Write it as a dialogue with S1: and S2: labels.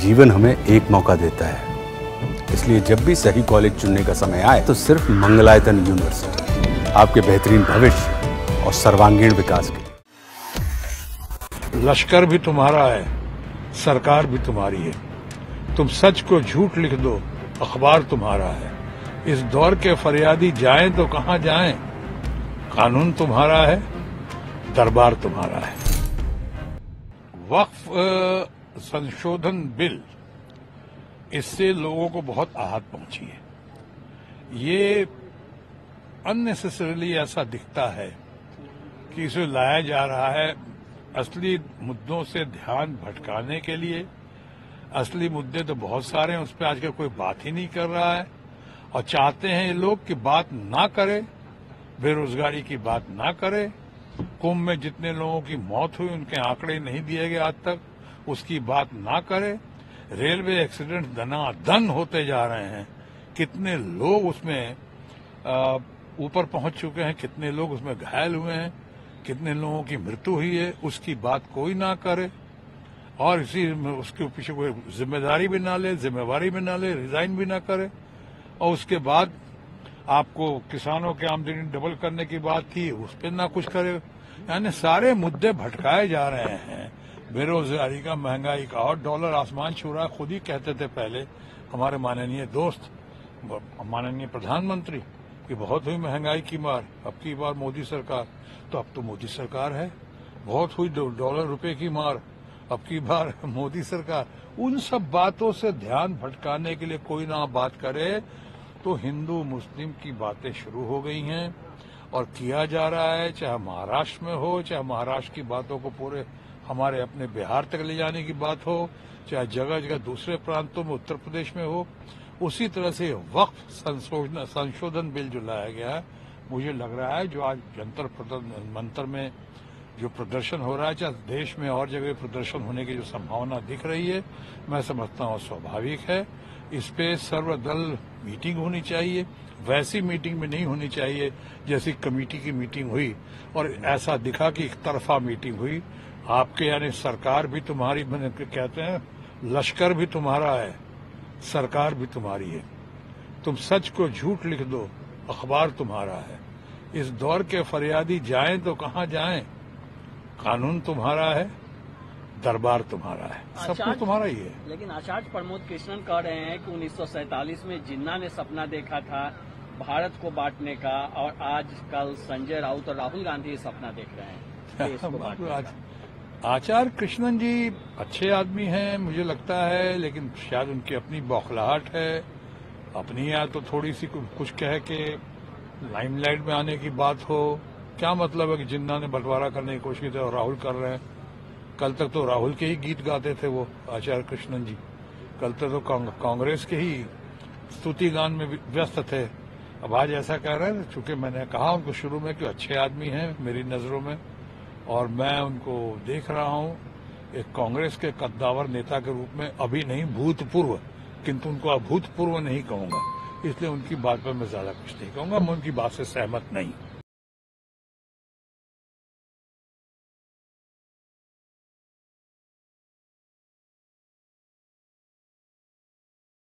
S1: जीवन हमें एक मौका देता है, इसलिए जब भी सही कॉलेज चुनने का समय आए तो सिर्फ मंगलायतन यूनिवर्सिटी आपके बेहतरीन भविष्य और सर्वांगीण विकास के लिए।
S2: लश्कर भी तुम्हारा है, सरकार भी तुम्हारी है। तुम सच को झूठ लिख दो, अखबार तुम्हारा है। इस दौर के फरियादी जाएं तो कहां जाएं, कानून तुम्हारा है, दरबार तुम्हारा है। वक्फ संशोधन बिल, इससे लोगों को बहुत आहत पहुंची है। ये अननेसेसरीली ऐसा दिखता है कि इसे लाया जा रहा है असली मुद्दों से ध्यान भटकाने के लिए। असली मुद्दे तो बहुत सारे हैं, उस पर आजकल कोई बात ही नहीं कर रहा है और चाहते हैं ये लोग कि बात ना करे, बेरोजगारी की बात ना करे। कुंभ में जितने लोगों की मौत हुई उनके आंकड़े नहीं दिए गए आज तक, उसकी बात ना करे। रेलवे एक्सीडेंट दनादन होते जा रहे हैं, कितने लोग उसमें ऊपर पहुंच चुके हैं, कितने लोग उसमें घायल हुए हैं, कितने लोगों की मृत्यु हुई है, उसकी बात कोई ना करे और इसी उसके पीछे कोई जिम्मेदारी भी ना ले, जिम्मेवारी भी ना ले, रिजाइन भी ना करे। और उसके बाद आपको किसानों की आमदनी डबल करने की बात थी, उस पर ना कुछ करे। यानी सारे मुद्दे भटकाए जा रहे हैं, बेरोजगारी का, महंगाई का, और डॉलर आसमान छू रहा। खुद ही कहते थे पहले हमारे माननीय दोस्त, माननीय प्रधानमंत्री, कि बहुत हुई महंगाई की मार, अब की बार मोदी सरकार। तो अब तो मोदी सरकार है। बहुत हुई डॉलर रुपए की मार, अब की बार मोदी सरकार। उन सब बातों से ध्यान भटकाने के लिए कोई ना बात करे तो हिंदू मुस्लिम की बातें शुरू हो गई हैं और किया जा रहा है। चाहे महाराष्ट्र में हो, चाहे महाराष्ट्र की बातों को पूरे हमारे अपने बिहार तक ले जाने की बात हो, चाहे जगह जगह दूसरे प्रांतों में, उत्तर प्रदेश में हो। उसी तरह से वक्फ संशोधन बिल जो लाया गया है, मुझे लग रहा है जो आज जंतर मंतर में जो प्रदर्शन हो रहा है, चाहे देश में और जगह प्रदर्शन होने की जो संभावना दिख रही है, मैं समझता हूँ स्वाभाविक है। इस पे सर्वदल मीटिंग होनी चाहिए। वैसी मीटिंग में नहीं होनी चाहिए जैसी कमेटी की मीटिंग हुई और ऐसा दिखा कि एक तरफा मीटिंग हुई। आपके यानी सरकार भी तुम्हारी, कहते हैं लश्कर भी तुम्हारा है, सरकार भी तुम्हारी है। तुम सच को झूठ लिख दो, अखबार तुम्हारा है। इस दौर के फरियादी जाएं तो कहां जाएं, कानून तुम्हारा है, दरबार तुम्हारा है, सब कुछ तुम्हारा ही है।
S3: लेकिन आचार्य प्रमोद कृष्णन कह रहे हैं कि 1947 में जिन्ना ने सपना देखा था भारत को बांटने का, और आज कल संजय राउत और राहुल गांधी सपना देख रहे हैं देश को बांटने का।
S2: आचार्य कृष्णन जी अच्छे आदमी हैं मुझे लगता है, लेकिन शायद उनकी अपनी बौखलाहट है, अपनी या तो थोड़ी सी कुछ कह के लाइमलाइट में आने की बात हो। क्या मतलब है कि जिन्ना ने बंटवारा करने की कोशिश की और राहुल कर रहे हैं। कल तक तो राहुल के ही गीत गाते थे वो आचार्य कृष्णन जी, कल तक तो कांग्रेस के ही स्तुति गान में व्यस्त थे। अब आज ऐसा कह रहे हैं, चूंकि मैंने कहा उनको शुरू में कि अच्छे आदमी हैं मेरी नजरों में, और मैं उनको देख रहा हूं एक कांग्रेस के कद्दावर नेता के रूप में, अभी नहीं भूतपूर्व, किंतु उनको अभूतपूर्व नहीं कहूंगा, इसलिए उनकी बात पर मैं ज्यादा कुछ नहीं कहूंगा। मैं उनकी बात से सहमत नहीं।